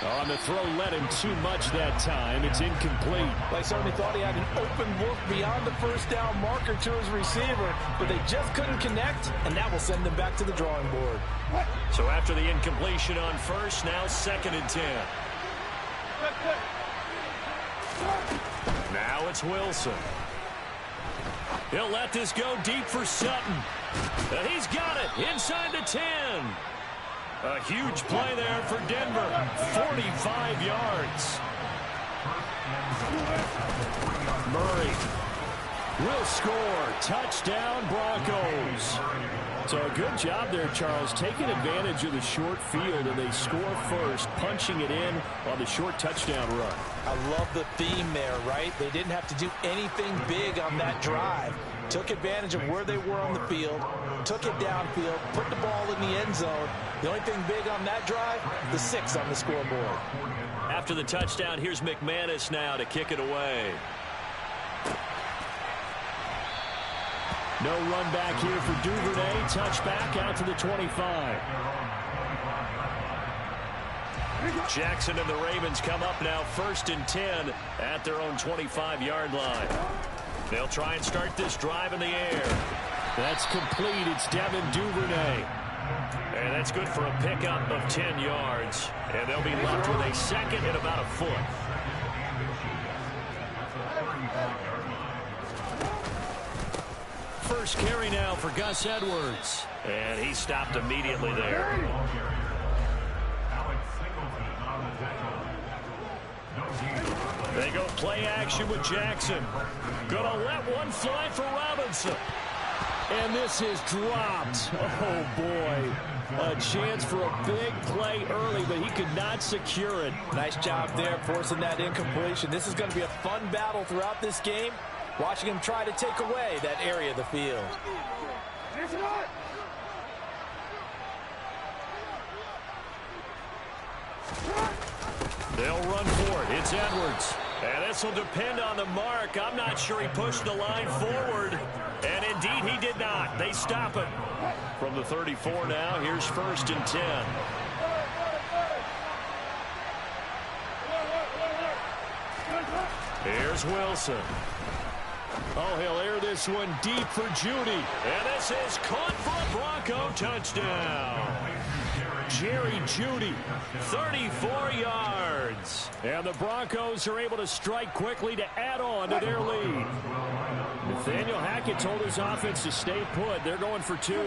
On the throw, led him too much that time. It's incomplete. They certainly thought he had an open look beyond the first down marker to his receiver, but they just couldn't connect, and that will send them back to the drawing board. So after the incompletion on first, now 2nd and 10. Now it's Wilson. He'll let this go deep for Sutton. And he's got it inside the 10. A huge play there for Denver. 45 yards. Murray will score. Touchdown, Broncos. So a good job there, Charles, taking advantage of the short field, and they score first, punching it in on the short touchdown run. I love the theme there, right? They didn't have to do anything big on that drive. Took advantage of where they were on the field, took it downfield, put the ball in the end zone. The only thing big on that drive, the 6 on the scoreboard. After the touchdown, here's McManus now to kick it away. No run back here for Duvernay. Touchback out to the 25. Jackson and the Ravens come up now 1st and 10 at their own 25-yard line. They'll try and start this drive in the air. That's complete. It's Devin Duvernay. And that's good for a pickup of 10 yards. And they'll be left with a 2nd and about a foot. First carry now for Gus Edwards. And he stopped immediately there. They go play action with Jackson. Gonna let one fly for Robinson. And this is dropped. Oh, boy. A chance for a big play early, but he could not secure it. Nice job there forcing that incompletion. This is going to be a fun battle throughout this game. Watching him try to take away that area of the field. They'll run for it. It's Edwards. And this will depend on the mark. I'm not sure he pushed the line forward. And indeed he did not. They stop it. From the 34 now, here's 1st and 10. Here's Wilson. Oh, he'll air this one deep for Judy. And this is caught for a Bronco touchdown. Jerry Judy, 34 yards. And the Broncos are able to strike quickly to add on to their lead. Nathaniel Hackett told his offense to stay put. They're going for 2.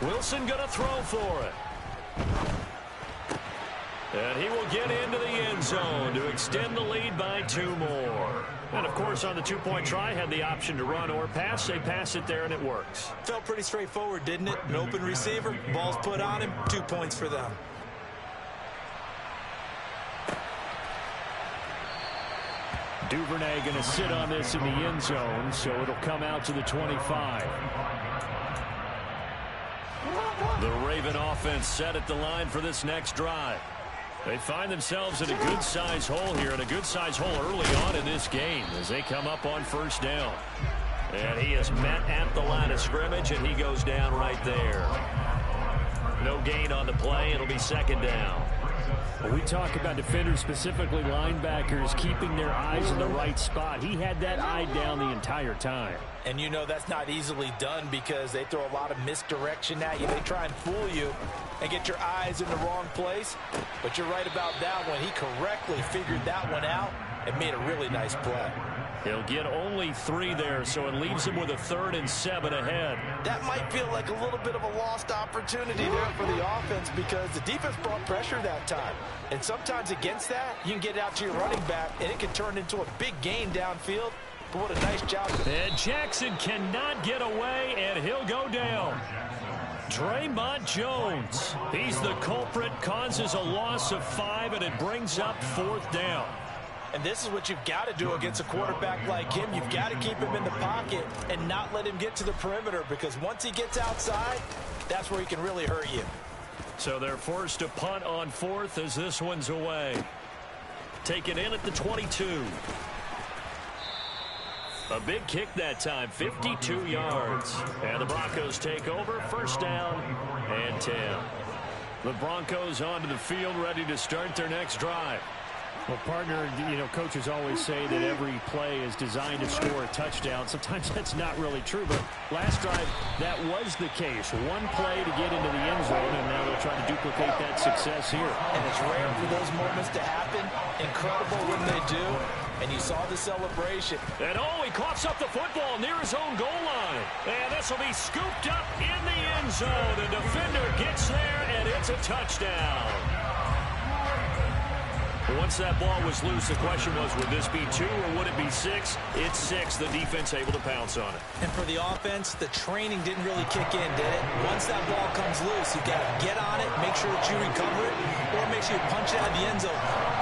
Wilson going to throw for it. And he will get into the end zone to extend the lead by 2 more. And, of course, on the 2-point try, had the option to run or pass. They pass it there, and it works. Felt pretty straightforward, didn't it? An open receiver, ball's put on him, 2 points for them. Duvernay going to sit on this in the end zone, so it'll come out to the 25. The Raven offense set at the line for this next drive. They find themselves in a good-sized hole here, and a good-sized hole early on in this game as they come up on 1st down. And he is met at the line of scrimmage, and he goes down right there. No gain on the play. It'll be 2nd down. Well, we talk about defenders, specifically linebackers, keeping their eyes in the right spot. He had that eye down the entire time. And you know that's not easily done because they throw a lot of misdirection at you. They try and fool you and get your eyes in the wrong place. But you're right about that one. He correctly figured that one out and made a really nice play. He'll get only 3 there, so it leaves him with a 3rd and 7 ahead. That might feel like a little bit of a lost opportunity there for the offense because the defense brought pressure that time. And sometimes against that, you can get it out to your running back, and it can turn into a big gain downfield. But what a nice job. And Jackson cannot get away, and he'll go down. Draymond Jones, he's the culprit, causes a loss of 5, and it brings up 4th down. And this is what you've got to do against a quarterback like him. You've got to keep him in the pocket and not let him get to the perimeter because once he gets outside, that's where he can really hurt you. So they're forced to punt on 4th as this one's away. Taken in at the 22. A big kick that time, 52 yards. And the Broncos take over, 1st down and 10. The Broncos onto the field, ready to start their next drive. Well, partner, coaches always say that every play is designed to score a touchdown. Sometimes that's not really true, but last drive, that was the case. One play to get into the end zone, and now they'll try to duplicate that success here. And it's rare for those moments to happen. Incredible when they do. And you saw the celebration. And he coughs up the football near his own goal line. And this will be scooped up in the end zone. The defender gets there, and it's a touchdown. Once that ball was loose, the question was, would this be 2 or would it be 6? It's 6. The defense able to pounce on it. And for the offense, the training didn't really kick in, did it? Once that ball comes loose, you got to get on it, make sure that you recover it, or make sure you punch it out of the end zone.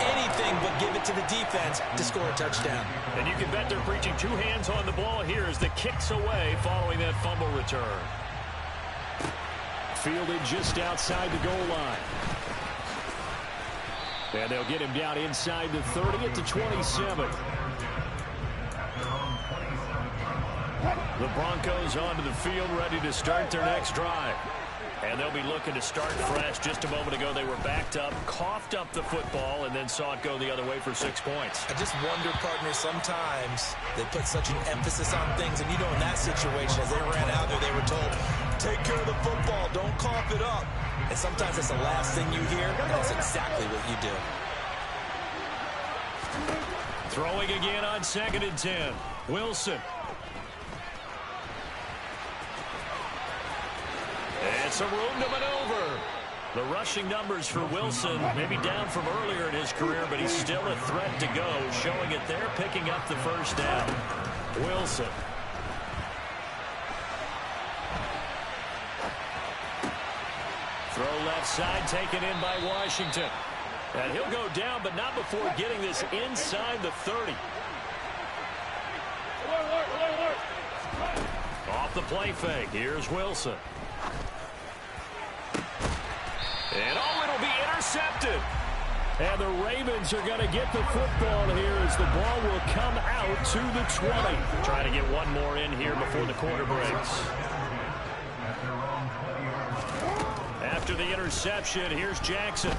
Anything but give it to the defense to score a touchdown. And you can bet they're preaching 2 hands on the ball here as the kick's away following that fumble return. Fielded just outside the goal line. And they'll get him down inside the 30 at the 27. The Broncos onto the field, ready to start their next drive. And they'll be looking to start fresh. Just a moment ago, they were backed up, coughed up the football, and then saw it go the other way for 6 points. I just wonder, partner, sometimes they put such an emphasis on things. And, in that situation, as they ran out there, they were told, take care of the football, don't cough it up. And sometimes that's the last thing you hear, and that's exactly what you do. Throwing again on 2nd and 10. Wilson. And some room to maneuver. The rushing numbers for Wilson, maybe down from earlier in his career, but he's still a threat to go, showing it there, picking up the first down. Wilson. Throw left side, taken in by Washington. And he'll go down, but not before getting this inside the 30. Off the play fake, here's Wilson. And it'll be intercepted. And the Ravens are going to get the football here as the ball will come out to the 20. Trying to get one more in here before the quarter breaks. After the interception, here's Jackson.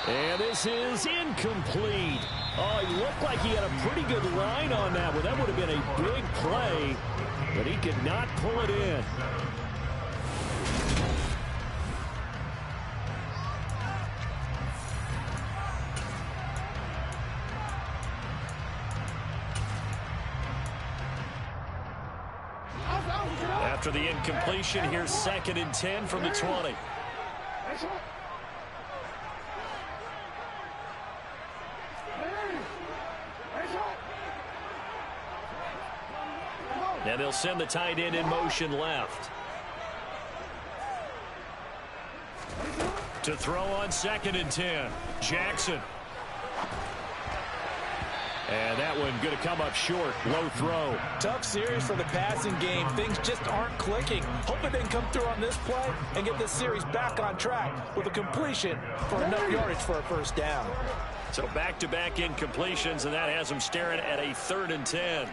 And this is incomplete. Oh, he looked like he had a pretty good line on that one. That would have been a big play, but he could not pull it in. After the incompletion, here's 2nd and 10 from the 20. And they'll send the tight end in motion left. To throw on 2nd and 10. Jackson. And that one going to come up short. Low throw. Tough series for the passing game. Things just aren't clicking. Hoping they can come through on this play and get this series back on track with a completion for enough yardage for a first down. So back-to-back incompletions, and that has them staring at a 3rd and 10.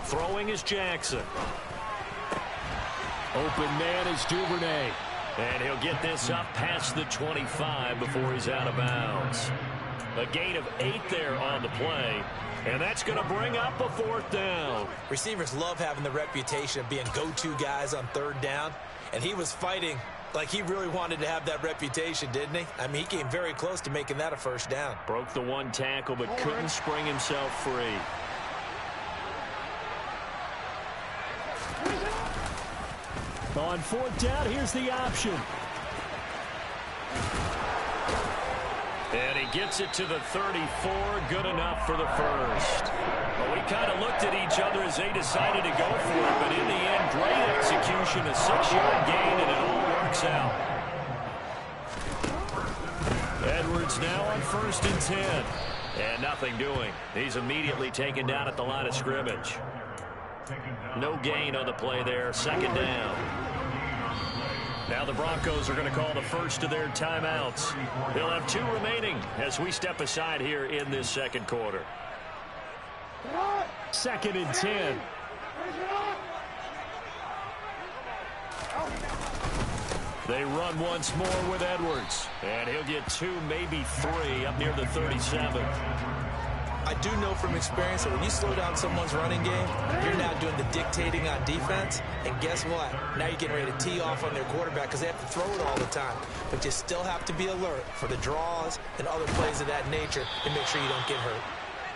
Throwing is Jackson. Open man is Duvernay. And he'll get this up past the 25 before he's out of bounds. A gain of 8 there on the play. And that's going to bring up a 4th down. Receivers love having the reputation of being go-to guys on 3rd down. And he was fighting like he really wanted to have that reputation, didn't he? I mean, he came very close to making that a first down. Broke the one tackle, but couldn't spring himself free. On 4th down, here's the option. And he gets it to the 34. Good enough for the first. Well, we kind of looked at each other as they decided to go for it, but in the end, great execution, a 6-yard gain, and it all works out. Edwards now on 1st and 10. And nothing doing. He's immediately taken down at the line of scrimmage. No gain on the play there. Second down. Now the Broncos are going to call the first of their timeouts. They'll have 2 remaining as we step aside here in this second quarter. 2nd and 10. They run once more with Edwards. And he'll get 2, maybe 3 up near the 37. I do know from experience that when you slow down someone's running game, you're now doing the dictating on defense. And guess what? Now you're getting ready to tee off on their quarterback because they have to throw it all the time. But you still have to be alert for the draws and other plays of that nature and make sure you don't get hurt.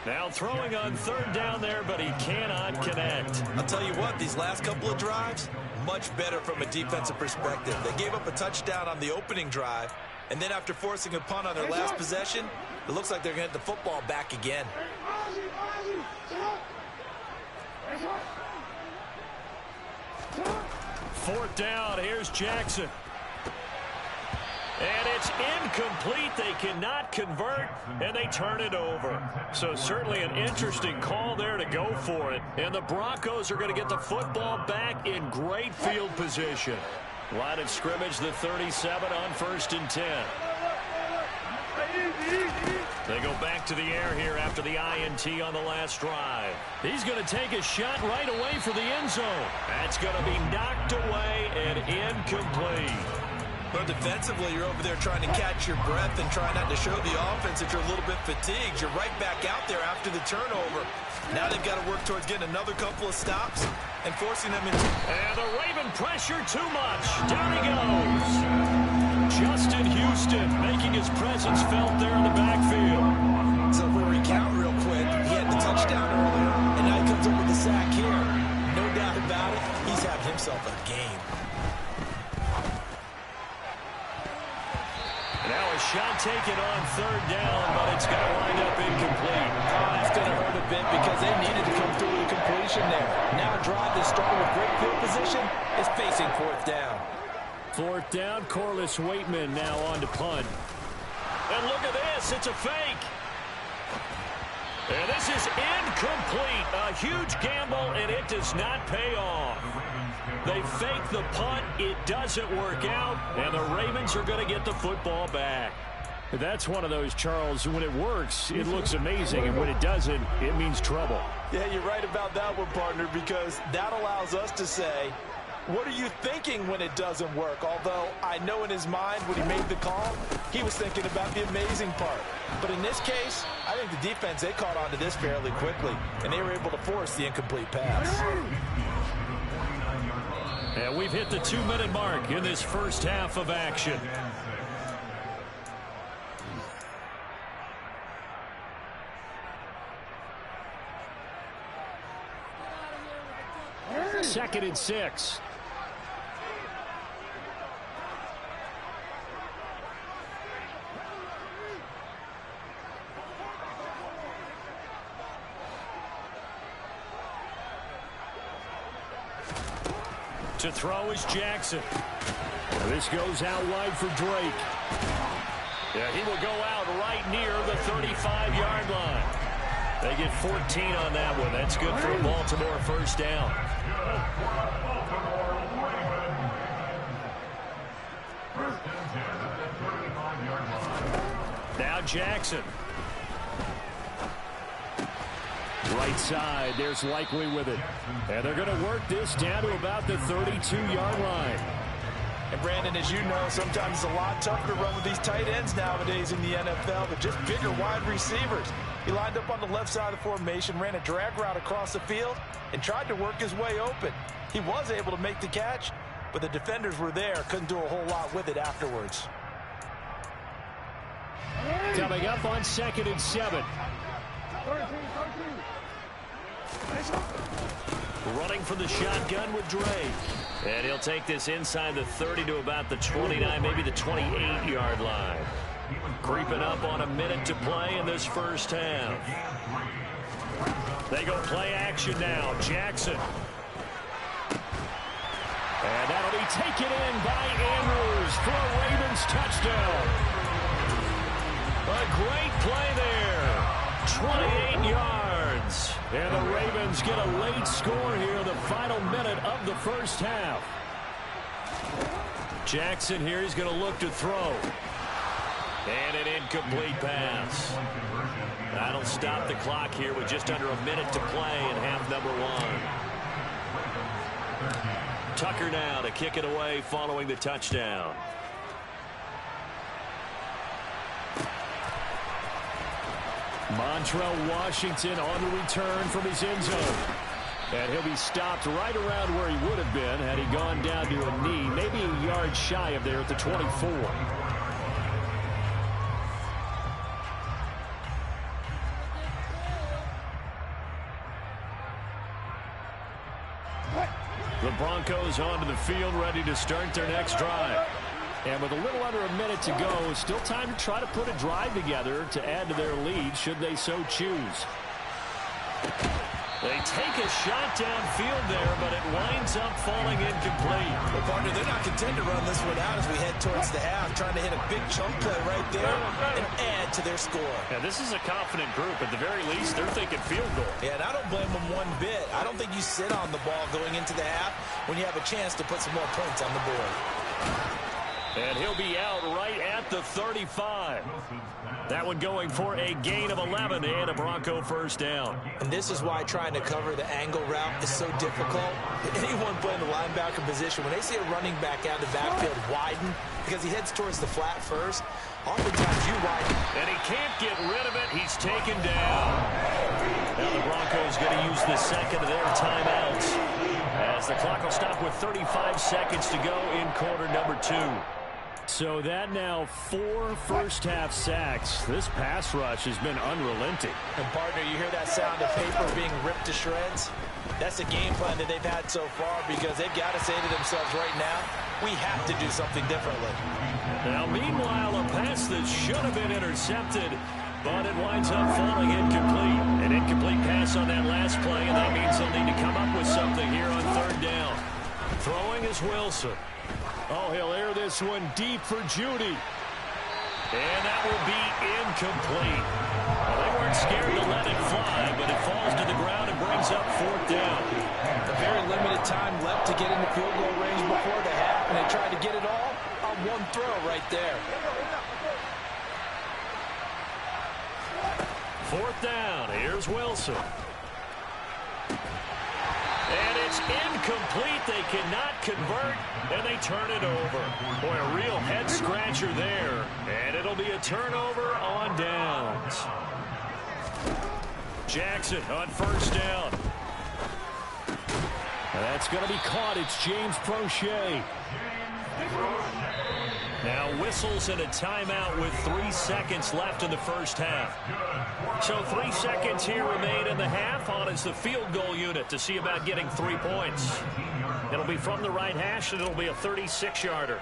Now throwing on 3rd down there, but he cannot connect. I'll tell you what, these last couple of drives, much better from a defensive perspective. They gave up a touchdown on the opening drive, and then after forcing a punt on their last possession, it looks like they're going to get the football back again. Fourth down, here's Jackson. And it's incomplete. They cannot convert, and they turn it over. So certainly an interesting call there to go for it. And the Broncos are going to get the football back in great field position. Line of scrimmage, the 37 on 1st and 10. They go back to the air here after the INT on the last drive. He's going to take a shot right away for the end zone. That's going to be knocked away and incomplete. But defensively, you're over there trying to catch your breath and try not to show the offense that you're a little bit fatigued. You're right back out there after the turnover. Now they've got to work towards getting another couple of stops and forcing them into... And the Raven pressure too much. Down he goes. Justin Houston making his presence felt there in the backfield. So if we recount real quick, he had the touchdown earlier, and now he comes up with the sack here. No doubt about it, he's having himself a game. Now a shot taken on 3rd down, but it's going to wind up incomplete. Oh, that's going to hurt a bit because they needed to come through with a completion there. Now a drive that started with great field position is facing 4th down. 4th down, Corliss Waitman now on to punt. And look at this, it's a fake. And this is incomplete. A huge gamble, and it does not pay off. They fake the punt. It doesn't work out, and the Ravens are going to get the football back. That's one of those, Charles, when it works, it looks amazing, and when it doesn't, it means trouble. Yeah, you're right about that one, partner, because that allows us to say, what are you thinking when it doesn't work? Although I know in his mind when he made the call, he was thinking about the amazing part. But in this case, I think the defense, they caught on to this fairly quickly, and they were able to force the incomplete pass. And we've hit the 2-minute mark in this first half of action. Second and 6. To throw is Jackson. This goes out wide for Drake. Yeah, he will go out right near the 35-yard line. They get 14 on that one. That's good for a Baltimore first down. Now Jackson. Right side, there's Likely with it. And they're going to work this down to about the 32-yard line. And Brandon, as you know, sometimes it's a lot tougher to run with these tight ends nowadays in the NFL, but just bigger wide receivers. He lined up on the left side of the formation, ran a drag route across the field, and tried to work his way open. He was able to make the catch, but the defenders were there, couldn't do a whole lot with it afterwards. Coming up on 2nd and 7. Running from the shotgun with Drake. And he'll take this inside the 30 to about the 29, maybe the 28-yard line. Creeping up on a minute to play in this first half. They go play action now. Jackson. And that'll be taken in by Andrews for a Ravens touchdown. A great play there. 28 yards. And the Ravens get a late score here in the final minute of the first half. Jackson here, he's going to look to throw. And an incomplete pass. That'll stop the clock here with just under a minute to play in half number one. Tucker now to kick it away following the touchdown. Montrell Washington on the return from his end zone. And he'll be stopped right around where he would have been had he gone down to a knee, maybe a yard shy of there at the 24. The Broncos onto the field, ready to start their next drive. And with a little under a minute to go, still time to try to put a drive together to add to their lead should they so choose. They take a shot downfield there, but it winds up falling incomplete. Well, partner, they're not content to run this one out as we head towards the half, trying to hit a big chunk play right there and add to their score. Yeah, this is a confident group. At the very least, they're thinking field goal. Yeah, and I don't blame them one bit. I don't think you sit on the ball going into the half when you have a chance to put some more points on the board. And he'll be out right at the 35. That one going for a gain of 11 and a Bronco first down. And this is why trying to cover the angle route is so difficult. Anyone playing the linebacker position, when they see a running back out of the backfield widen because he heads towards the flat first, oftentimes you widen. And he can't get rid of it. He's taken down. Now the Broncos going to use the second of their timeouts as the clock will stop with 35 seconds to go in quarter number 2. So that now 4 first-half sacks. This pass rush has been unrelenting. And, partner, you hear that sound of paper being ripped to shreds? That's the game plan that they've had so far because they've got to say to themselves right now, we have to do something differently. Now, meanwhile, a pass that should have been intercepted, but it winds up falling incomplete. An incomplete pass on that last play, and that means they'll need to come up with something here on third down. Throwing is Wilson. Oh, he'll air this one deep for Judy. And that will be incomplete. Well, they weren't scared to let it fly, but it falls to the ground and brings up fourth down. A very limited time left to get into field goal range before the half, and they tried to get it all on one throw right there. Fourth down. Here's Wilson. And it's incomplete. They cannot convert, and they turn it over. Boy, a real head-scratcher there. And it'll be a turnover on downs. Jackson on first down. And that's going to be caught. It's James Prochet. Now whistles and a timeout with 3 seconds left in the first half. So 3 seconds here remain in the half. On is the field goal unit to see about getting 3 points. It'll be from the right hash, and it'll be a 36-yarder.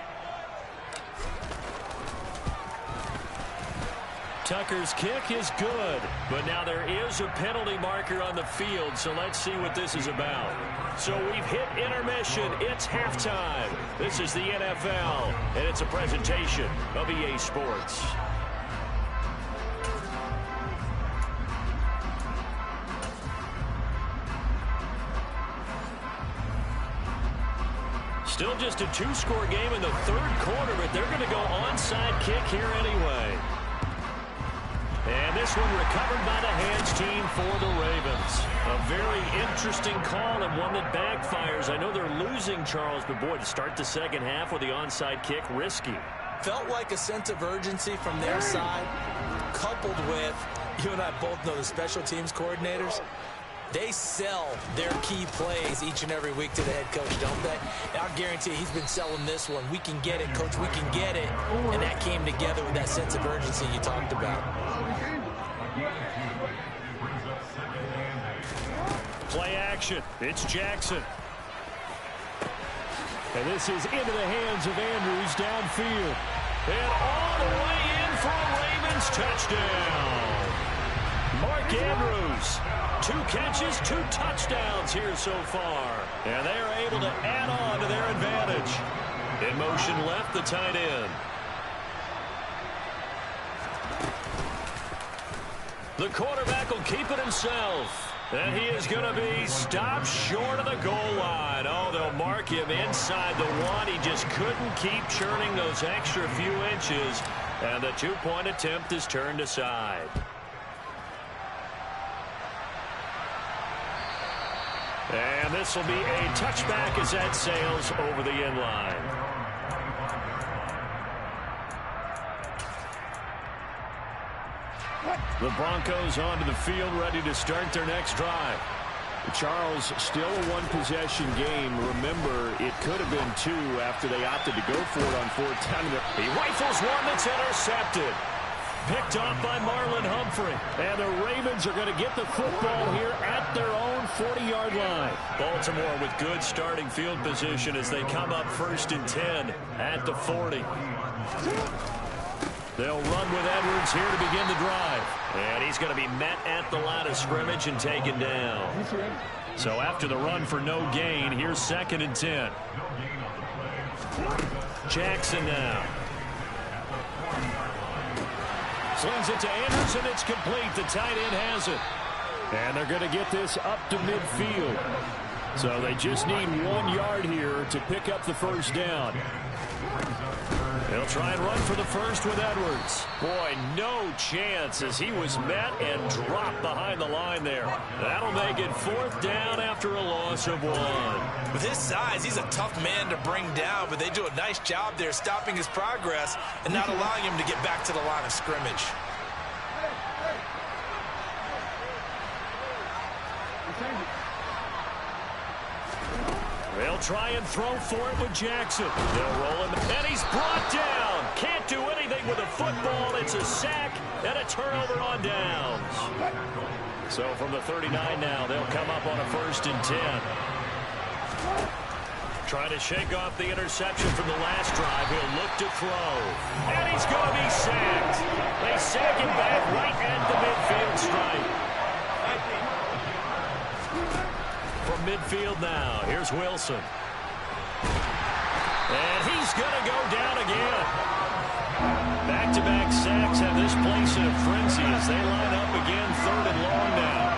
Tucker's kick is good, but now there is a penalty marker on the field, so let's see what this is about. So we've hit intermission. It's halftime. This is the NFL, and it's a presentation of EA Sports. Still just a 2-score game in the third quarter, but they're going to go onside kick here anyway. And this one recovered by the hands team for the Ravens. A very interesting call and one that backfires. I know they're losing, Charles, but boy, to start the second half with the onside kick, risky. Felt like a sense of urgency from their side, coupled with, you and I both know the special teams coordinators, they sell their key plays each and every week to the head coach, don't they? And I'll guarantee you he's been selling this one. We can get it, coach, we can get it. And that came together with that sense of urgency you talked about. Play action. It's Jackson. And this is into the hands of Andrews downfield. And all the way in for a Ravens touchdown. Mark Andrews. 2 catches, 2 touchdowns here so far. And they are able to add on to their advantage. In motion left, the tight end. The quarterback will keep it himself. And he is going to be stopped short of the goal line. Oh, they'll mark him inside the one. He just couldn't keep churning those extra few inches. And the two-point attempt is turned aside. And this will be a touchback as that sails over the end line. The Broncos onto the field, ready to start their next drive. Charles, still a one-possession game. Remember, it could have been two after they opted to go for it on fourth down. He rifles one that's intercepted. Picked off by Marlon Humphrey. And the Ravens are going to get the football here at their own 40-yard line. Baltimore with good starting field position as they come up 1st and 10 at the 40. They'll run with Edwards here to begin the drive. And he's going to be met at the line of scrimmage and taken down. So after the run for no gain, here's 2nd and 10. Jackson now. Slings it to Andrews, and it's complete. The tight end has it. And they're going to get this up to midfield. So they just need 1 yard here to pick up the first down. They'll try and run for the first with Edwards. Boy, no chance as he was met and dropped behind the line there. That'll make it 4th down after a loss of 1. With his size, he's a tough man to bring down, but they do a nice job there stopping his progress and not allowing him to get back to the line of scrimmage. They'll try and throw for it with Jackson. They'll roll him, and he's brought down. Can't do anything with a football. It's a sack and a turnover on downs. So from the 39 now, they'll come up on a 1st and 10. Trying to shake off the interception from the last drive. He'll look to throw. And he's going to be sacked. They sack him back right at the midfield stripe. From midfield now, here's Wilson. And he's going to go down again. Back-to-back sacks have this place in a frenzy as they line up again 3rd and long now.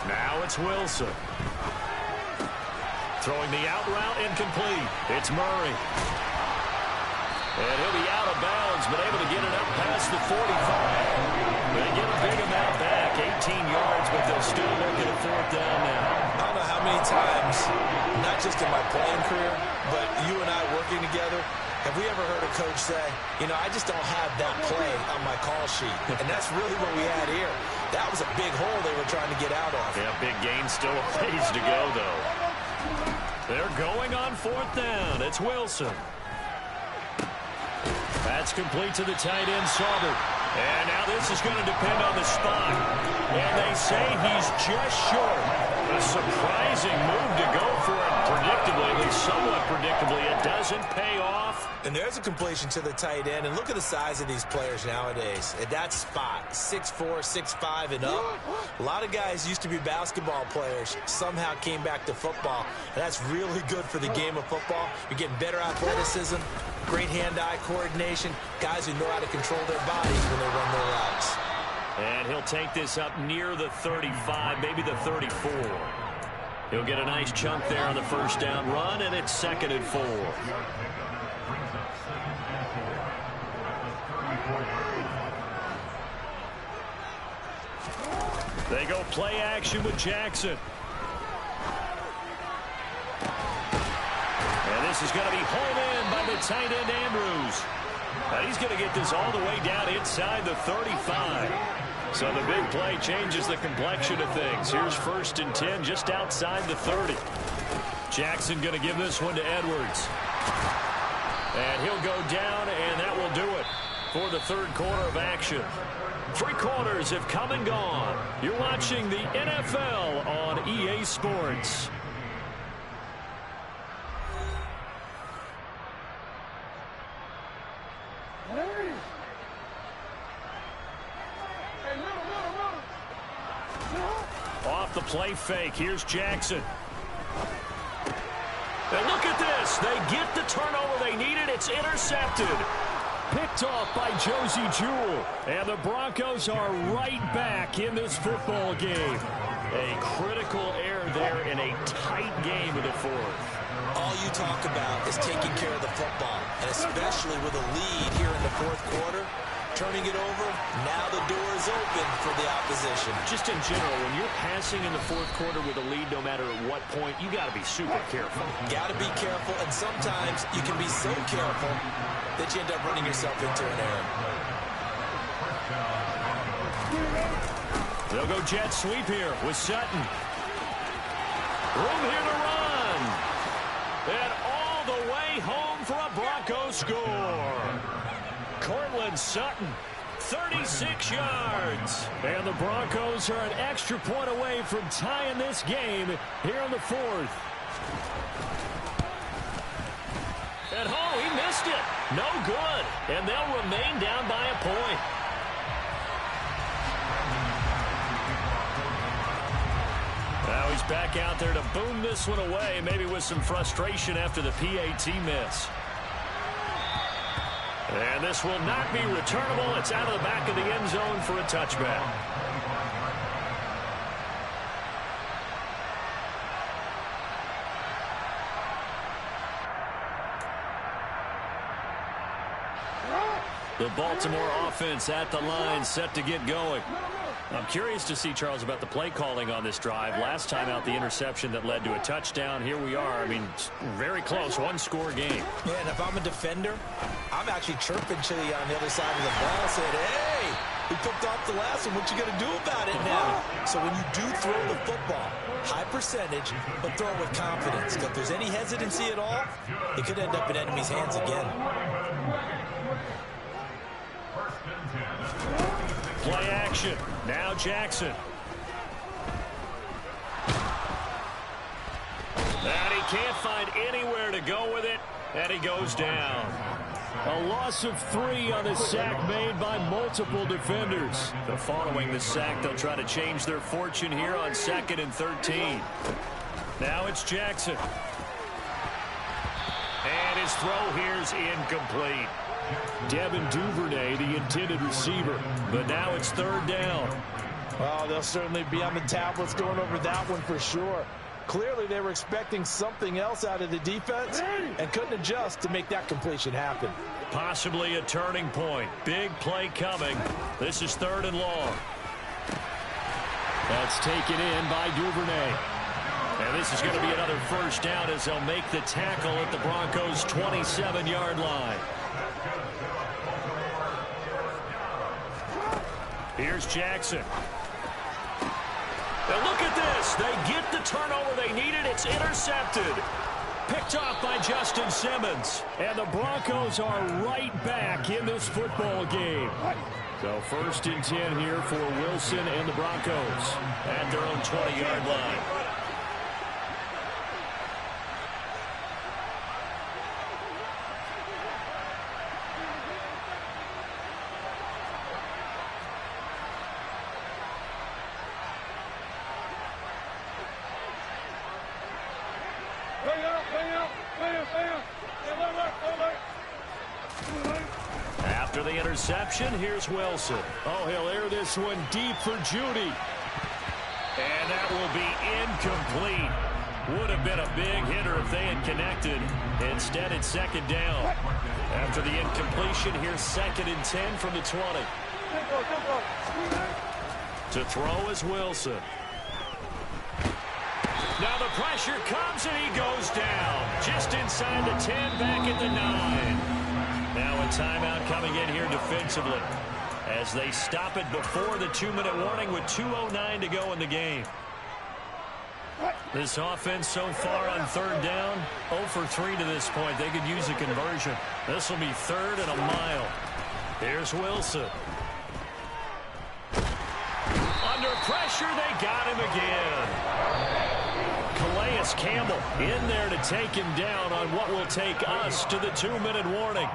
Now it's Wilson. Throwing the out route incomplete. It's Murray. And he'll be out of bounds, but able to get it up past the 45. They get a big amount back, 18 yards, but they'll still look at a 4th down now. I don't know how many times, not just in my playing career, but you and I working together, have we ever heard a coach say, you know, I just don't have that play on my call sheet. And that's really what we had here. That was a big hole they were trying to get out of. Yeah, big gain, still a ways to go, though. They're going on 4th down. It's Wilson. That's complete to the tight end, Sauber. And now this is going to depend on the spot. And they say he's just short. A surprising move to go for it. Predictably, at least somewhat predictably, it doesn't pay off. And there's a completion to the tight end. And look at the size of these players nowadays. At that spot, 6'4", 6'5", and up. A lot of guys used to be basketball players, somehow came back to football. And that's really good for the game of football. You're getting better athleticism, great hand-eye coordination, guys who know how to control their bodies when they run their routes. And he'll take this up near the 35, maybe the 34. He'll get a nice chunk there on the 1st down run, and it's 2nd and 4. They go play action with Jackson. And this is going to be hauled in by the tight end, Andrews. And he's going to get this all the way down inside the 35. So the big play changes the complexion of things. Here's 1st and 10 just outside the 30. Jackson going to give this one to Edwards. And he'll go down, and that will do it for the 3rd quarter of action. 3 quarters have come and gone. You're watching the NFL on EA Sports. Off the play fake, here's Jackson. And look at this. this. They get the turnover they needed. It's intercepted. Picked off by Josie Jewell. And the Broncos are right back in this football game. A critical error there in a tight game in the fourth. All you talk about is taking care of the football, and especially with a lead here in the fourth quarter, turning it over, now the door is open for the opposition. Just in general, when you're passing in the fourth quarter with a lead, no matter at what point, you got to be super careful. Got to be careful, and sometimes you can be so careful that you end up running yourself into an error. They'll go jet sweep here with Sutton. Room here to run. And all the way home for a Broncos score. Cortland Sutton, 36 yards. And the Broncos are an extra point away from tying this game here in the fourth. At home, he missed it. No good. And they'll remain down by a point. Now he's back out there to boom this one away, maybe with some frustration after the PAT miss. And this will not be returnable. It's out of the back of the end zone for a touchback. The Baltimore offense at the line, set to get going. I'm curious to see, Charles, about the play calling on this drive. Last time out, the interception that led to a touchdown. Here we are. I mean, very close, one-score game. Yeah, and if I'm a defender, I'm actually chirping Chili on the other side of the ball, saying, hey, we picked off the last one. What you going to do about it now? So when you do throw the football, high percentage, but throw it with confidence. If there's any hesitancy at all, it could end up in enemy's hands again. Play action. Now Jackson. And he can't find anywhere to go with it, and he goes down. A loss of 3 on the sack made by multiple defenders. But following the sack, they'll try to change their fortune here on 2nd and 13. Now it's Jackson. And his throw here's incomplete. Devin Duvernay, the intended receiver. But now it's 3rd down. Well, they'll certainly be on the tablets going over that one for sure. Clearly, they were expecting something else out of the defense and couldn't adjust to make that completion happen. Possibly a turning point. Big play coming. This is 3rd and long. That's taken in by Duvernay. And this is going to be another 1st down as they'll make the tackle at the Broncos' 27-yard line. Here's Jackson. And look at this. They get the turnover they needed. It's intercepted. Picked off by Justin Simmons. And the Broncos are right back in this football game. So 1st and 10 here for Wilson and the Broncos at their own 20-yard line. After the interception, here's Wilson. Oh, he'll air this one deep for Judy. And that will be incomplete. Would have been a big hitter if they had connected. Instead, it's 2nd down. After the incompletion, here's 2nd and 10 from the 20. To throw is Wilson. Now the pressure comes and he goes down. Just inside the 10, back at the 9. Now a timeout coming in here defensively as they stop it before the 2-minute warning with 2:09 to go in the game. This offense so far on 3rd down, 0 for 3 to this point. They could use a conversion. This will be 3rd and a mile. Here's Wilson. Under pressure, they got him again. Calais Campbell in there to take him down on what will take us to the 2-minute warning.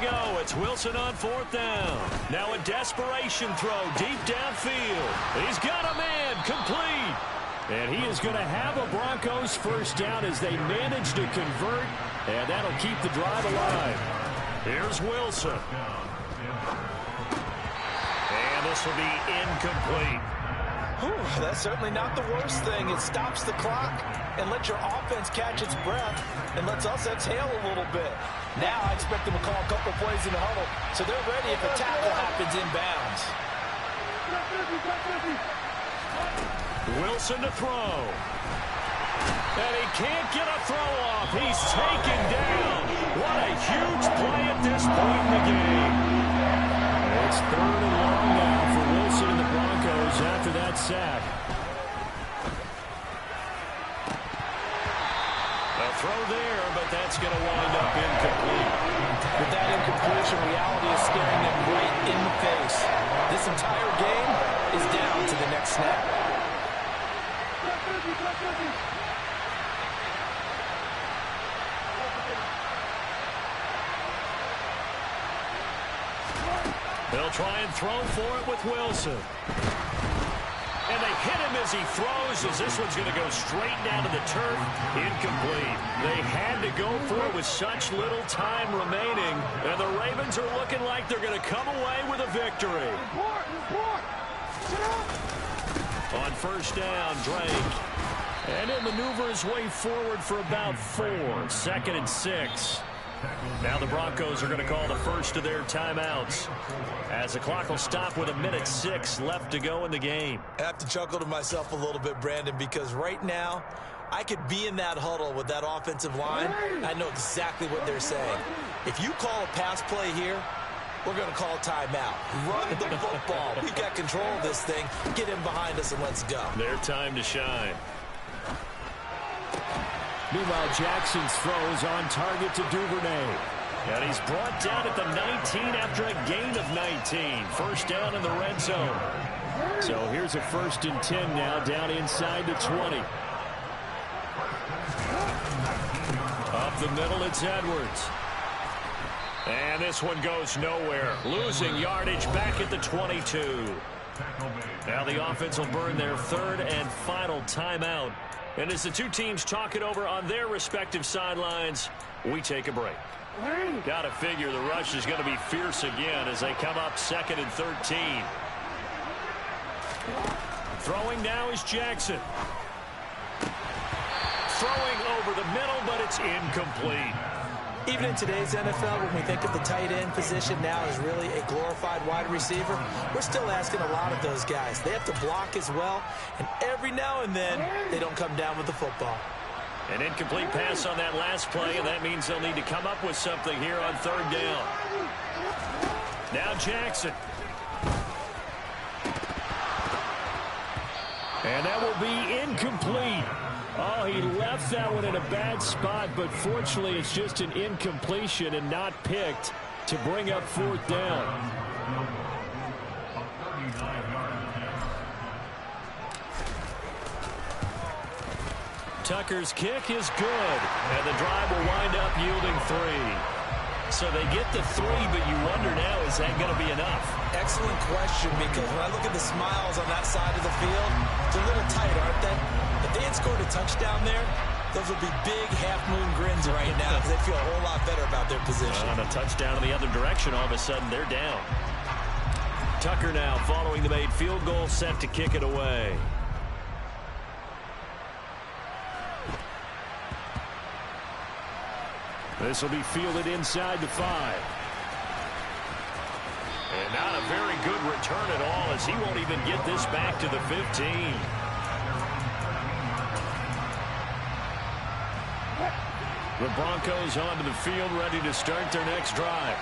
go. It's Wilson on 4th down. Now a desperation throw deep downfield. He's got a man, complete. And he is going to have a Broncos first down as they manage to convert, and that'll keep the drive alive. Here's Wilson. And this will be incomplete. That's certainly not the worst thing. It stops the clock and lets your offense catch its breath and lets us exhale a little bit. Now I expect them to call a couple plays in the huddle so they're ready if a tackle happens inbounds. Wilson to throw. And he can't get a throw off. He's taken down. What a huge play at this point in the game. It's 3rd and long now for Wilson and the Broncos after that sack. A throw there, but that's going to wind up incomplete. With that incompletion, reality is staring them right in the face. This entire game is down to the next snap. They'll try and throw for it with Wilson. And they hit him as he throws, as this one's going to go straight down to the turf. Incomplete. They had to go for it with such little time remaining. And the Ravens are looking like they're going to come away with a victory. On 1st down, Drake. And he'll maneuver his way forward for about 4. 2nd and 6. Now the Broncos are going to call the first of their timeouts, as the clock will stop with 1:06 left to go in the game. I have to chuckle to myself a little bit, Brandon, because right now I could be in that huddle with that offensive line. I know exactly what they're saying. If you call a pass play here, we're going to call timeout. Run the football. We've got control of this thing. Get him behind us and let's go. Their time to shine. Meanwhile, Jackson's throws on target to Duvernay. And he's brought down at the 19 after a gain of 19. 1st down in the red zone. So here's a 1st and 10 now, down inside the 20. Up the middle, it's Edwards. And this one goes nowhere. Losing yardage back at the 22. Now the offense will burn their 3rd and final timeout. And as the two teams talk it over on their respective sidelines, we take a break. Got to figure the rush is going to be fierce again as they come up 2nd and 13. Throwing now is Jackson. Throwing over the middle, but it's incomplete. Even in today's NFL, when we think of the tight end position now as really a glorified wide receiver, we're still asking a lot of those guys. They have to block as well, and every now and then, they don't come down with the football. An incomplete pass on that last play, and that means they'll need to come up with something here on 3rd down. Now Jackson. And that will be incomplete. Oh, he left that one in a bad spot, but fortunately it's just an incompletion and not picked to bring up 4th down. Tucker's kick is good, and the drive will wind up yielding 3. So they get the 3, but you wonder now, is that going to be enough? Excellent question, because when I look at the smiles on that side of the field, they're a little tight, aren't they? If they had scored a touchdown there, those would be big half-moon grins right now because they feel a whole lot better about their position. On a touchdown in the other direction, all of a sudden they're down. Tucker now following the made field goal, set to kick it away. This will be fielded inside the 5. And not a very good return at all, as he won't even get this back to the 15. The Broncos onto the field, ready to start their next drive.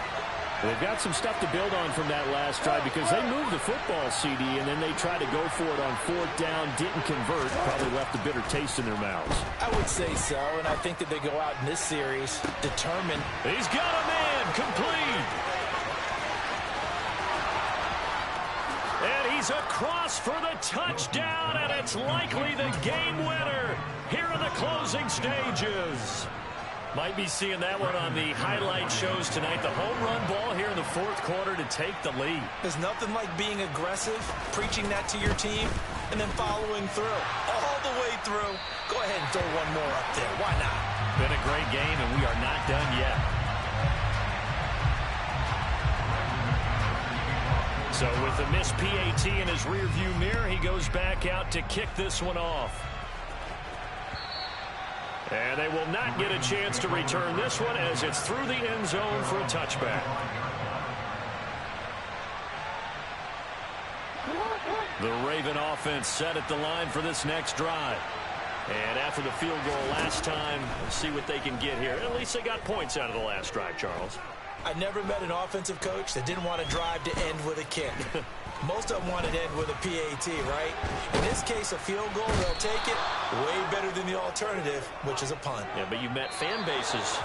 They've got some stuff to build on from that last drive because they moved the football, CD, and then they tried to go for it on 4th down, didn't convert, probably left a bitter taste in their mouths. I would say so, and I think that they go out in this series determined. He's got a man, complete. And he's across for the touchdown, and it's likely the game winner here in the closing stages. Might be seeing that one on the highlight shows tonight. The home run ball here in the fourth quarter to take the lead. There's nothing like being aggressive, preaching that to your team, and then following through. All the way through. Go ahead and throw one more up there. Why not? Been a great game, and we are not done yet. So with the missed PAT in his rearview mirror, he goes back out to kick this one off. And they will not get a chance to return this one as it's through the end zone for a touchback. The Raven offense set at the line for this next drive. And after the field goal last time, we'll see what they can get here. At least they got points out of the last drive, Charles. I never met an offensive coach that didn't want to drive to end with a kick. Most of them want to end with a PAT, right? In this case, a field goal, they'll take it. Way better than the alternative, which is a punt. Yeah, but you met fan bases